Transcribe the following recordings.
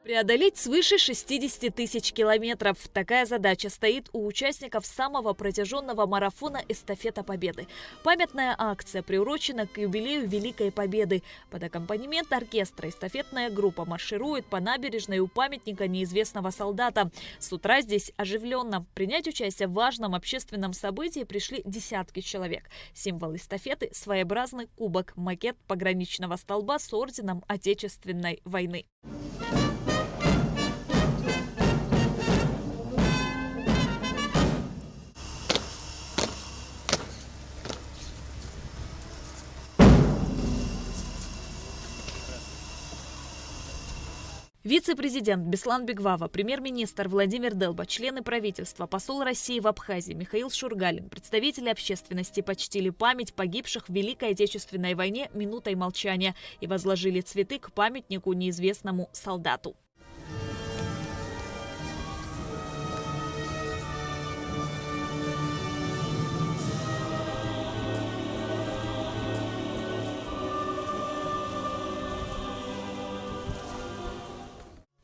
Преодолеть свыше 60 тысяч километров. Такая задача стоит у участников самого протяженного марафона «Эстафета Победы». Памятная акция приурочена к юбилею Великой Победы. Под аккомпанемент оркестра эстафетная группа марширует по набережной у памятника неизвестного солдата. С утра здесь оживленно. Принять участие в важном общественном событии пришли десятки человек. Символ эстафеты – своеобразный кубок, макет пограничного столба с орденом Отечественной войны. Вице-президент Беслан Биквава, премьер-министр Владимир Делба, члены правительства, посол России в Абхазии Михаил Шургалин, представители общественности почтили память погибших в Великой Отечественной войне минутой молчания и возложили цветы к памятнику неизвестному солдату.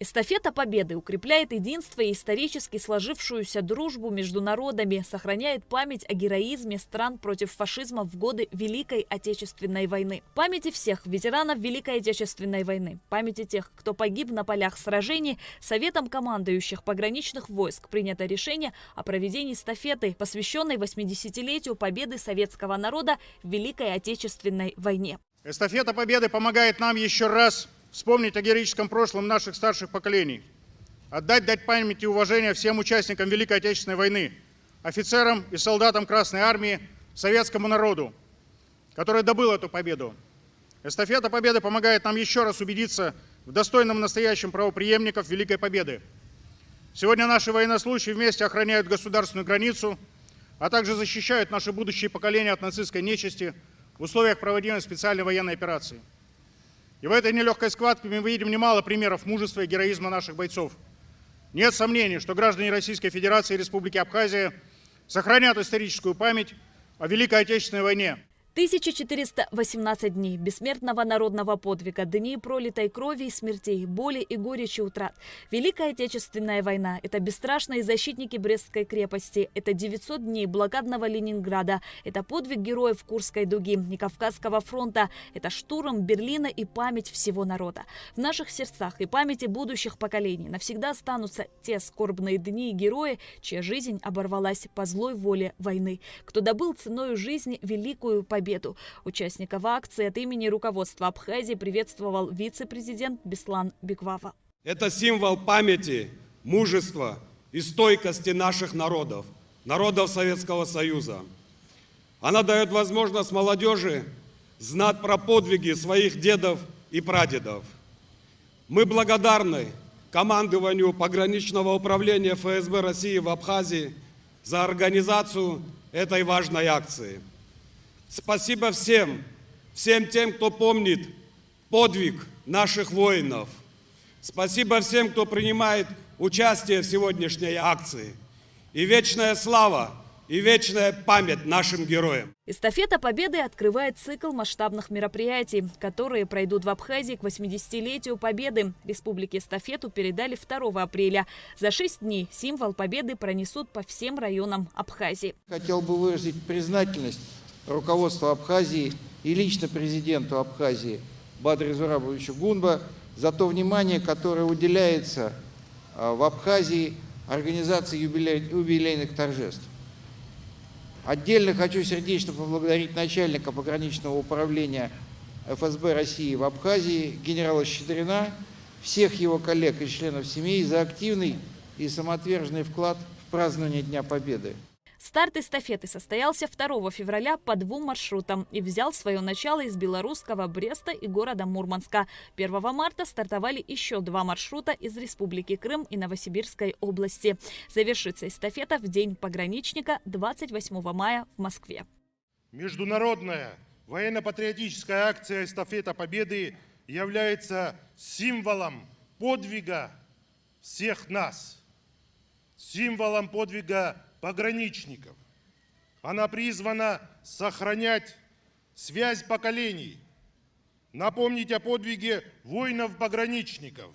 Эстафета Победы укрепляет единство и исторически сложившуюся дружбу между народами, сохраняет память о героизме стран против фашизма в годы Великой Отечественной войны. Памяти всех ветеранов Великой Отечественной войны, памяти тех, кто погиб на полях сражений, Советом командующих пограничных войск принято решение о проведении эстафеты, посвященной 80-летию победы советского народа в Великой Отечественной войне. Эстафета Победы помогает нам еще раз вспомнить о героическом прошлом наших старших поколений, дать память и уважение всем участникам Великой Отечественной войны, офицерам и солдатам Красной Армии, советскому народу, который добыл эту победу. Эстафета Победы помогает нам еще раз убедиться в достойном настоящем правопреемников Великой Победы. Сегодня наши военнослужащие вместе охраняют государственную границу, а также защищают наши будущие поколения от нацистской нечисти в условиях проводимой специальной военной операции. И в этой нелегкой схватке мы видим немало примеров мужества и героизма наших бойцов. Нет сомнений, что граждане Российской Федерации и Республики Абхазия сохранят историческую память о Великой Отечественной войне. 1418 дней бессмертного народного подвига, дни пролитой крови и смертей, боли и горечи утрат. Великая Отечественная война – это бесстрашные защитники Брестской крепости, это 900 дней блокадного Ленинграда, это подвиг героев Курской дуги и Кавказского фронта, это штурм Берлина и память всего народа. В наших сердцах и памяти будущих поколений навсегда останутся те скорбные дни и герои, чья жизнь оборвалась по злой воле войны, кто добыл ценою жизни великую победу. Участников акции от имени руководства Абхазии приветствовал вице-президент Беслан Биквава. Это символ памяти, мужества и стойкости наших народов, народов Советского Союза. Она дает возможность молодежи знать про подвиги своих дедов и прадедов. Мы благодарны командованию пограничного управления ФСБ России в Абхазии за организацию этой важной акции. Спасибо всем тем, кто помнит подвиг наших воинов. Спасибо всем, кто принимает участие в сегодняшней акции. И вечная слава, и вечная память нашим героям. Эстафета Победы открывает цикл масштабных мероприятий, которые пройдут в Абхазии к 80-летию Победы. Республике эстафету передали 2 апреля. За 6 дней символ Победы пронесут по всем районам Абхазии. Хотел бы выразить признательность руководству Абхазии и лично президенту Абхазии Бадру Зурабовичу Гунба за то внимание, которое уделяется в Абхазии организации юбилейных торжеств. Отдельно хочу сердечно поблагодарить начальника пограничного управления ФСБ России в Абхазии генерала Щедрина, всех его коллег и членов семей за активный и самоотверженный вклад в празднование Дня Победы. Старт эстафеты состоялся 2 февраля по 2 маршрутам и взял свое начало из белорусского Бреста и города Мурманска. 1 марта стартовали еще 2 маршрута из Республики Крым и Новосибирской области. Завершится эстафета в День пограничника 28 мая в Москве. Международная военно-патриотическая акция «Эстафета Победы» является символом подвига всех нас, символом подвига пограничников. Она призвана сохранять связь поколений, напомнить о подвиге воинов-пограничников,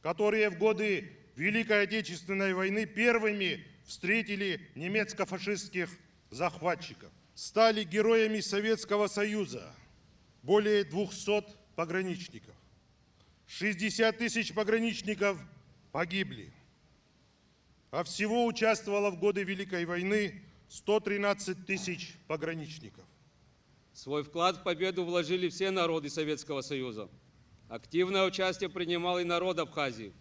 которые в годы Великой Отечественной войны первыми встретили немецко-фашистских захватчиков. Стали героями Советского Союза более 200 пограничников. 60 тысяч пограничников погибли. А всего участвовало в годы Великой войны 113 тысяч пограничников. Свой вклад в победу вложили все народы Советского Союза. Активное участие принимал и народ Абхазии.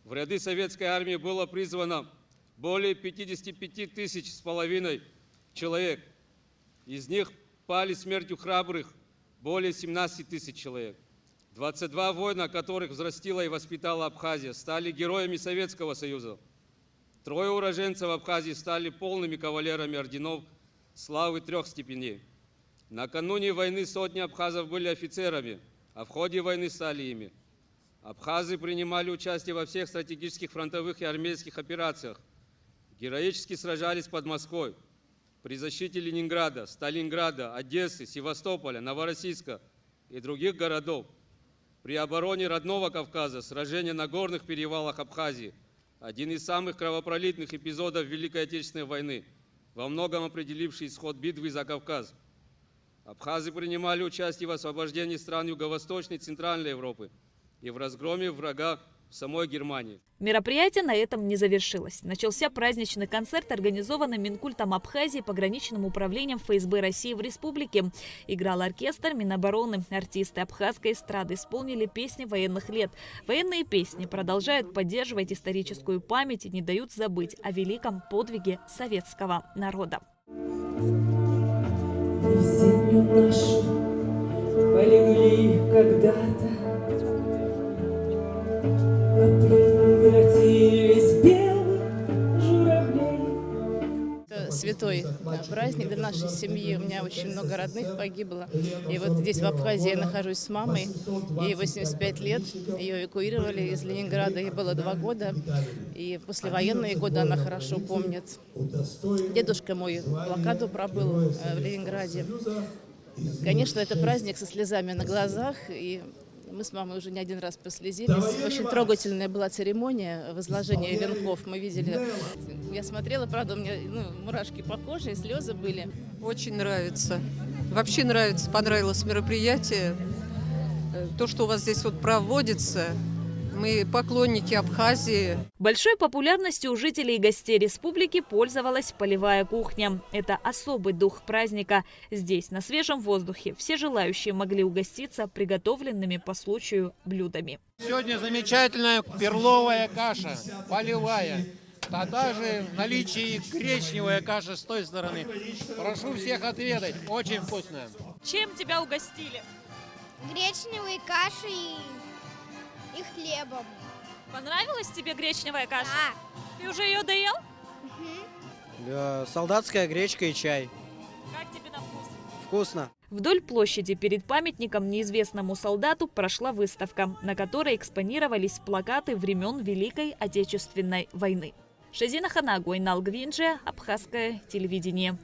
В ряды советской армии было призвано более 55 тысяч с половиной человек. Из них пали смертью храбрых более 17 тысяч человек. 22 воина, которых взрастила и воспитала Абхазия, стали героями Советского Союза. 3 уроженцев Абхазии стали полными кавалерами орденов славы 3 степеней. Накануне войны сотни абхазов были офицерами, а в ходе войны стали ими. Абхазы принимали участие во всех стратегических фронтовых и армейских операциях. Героически сражались под Москвой при защите Ленинграда, Сталинграда, Одессы, Севастополя, Новороссийска и других городов. При обороне родного Кавказа, сражения на горных перевалах Абхазии, один из самых кровопролитных эпизодов Великой Отечественной войны, во многом определивший исход битвы за Кавказ. Абхазы принимали участие в освобождении стран Юго-Восточной и Центральной Европы и в разгроме врага в самой Германии. Мероприятие на этом не завершилось. Начался праздничный концерт, организованный Минкультом Абхазии, пограничным управлением ФСБ России в республике. Играл оркестр Минобороны. Артисты абхазской эстрады исполнили песни военных лет. Военные песни продолжают поддерживать историческую память и не дают забыть о великом подвиге советского народа. В землю нашу полегли когда-то, превратились в белых журавлей. Это святой праздник для нашей семьи. У меня очень много родных погибло. И вот здесь, в Абхазии, я нахожусь с мамой. Ей 85 лет. Ее эвакуировали из Ленинграда. Ей было 2 года. И послевоенные годы она хорошо помнит. Дедушка мой блокаду пробыл в Ленинграде. Конечно, это праздник со слезами на глазах. И мы с мамой уже не один раз прослезились. Очень трогательная была церемония возложения венков. Мы видели. Я смотрела, правда, у меня мурашки по коже, и слезы были. Очень нравится. Вообще нравится, понравилось мероприятие. То, что у вас здесь вот проводится. Мы поклонники Абхазии. Большой популярностью у жителей и гостей республики пользовалась полевая кухня. Это особый дух праздника. Здесь, на свежем воздухе, все желающие могли угоститься приготовленными по случаю блюдами. Сегодня замечательная перловая каша, полевая. Тогда же в наличии гречневая каша с той стороны. Прошу всех отведать, очень вкусная. Чем тебя угостили? Гречневой кашей и хлебом. Понравилась тебе гречневая каша? Да. Ты уже ее доел? Солдатская гречка и чай. Как тебе на вкус? Вкусно. Вдоль площади перед памятником неизвестному солдату прошла выставка, на которой экспонировались плакаты времен Великой Отечественной войны. Шазина Ханагу, Айнал Гвинджи, Абхазское телевидение.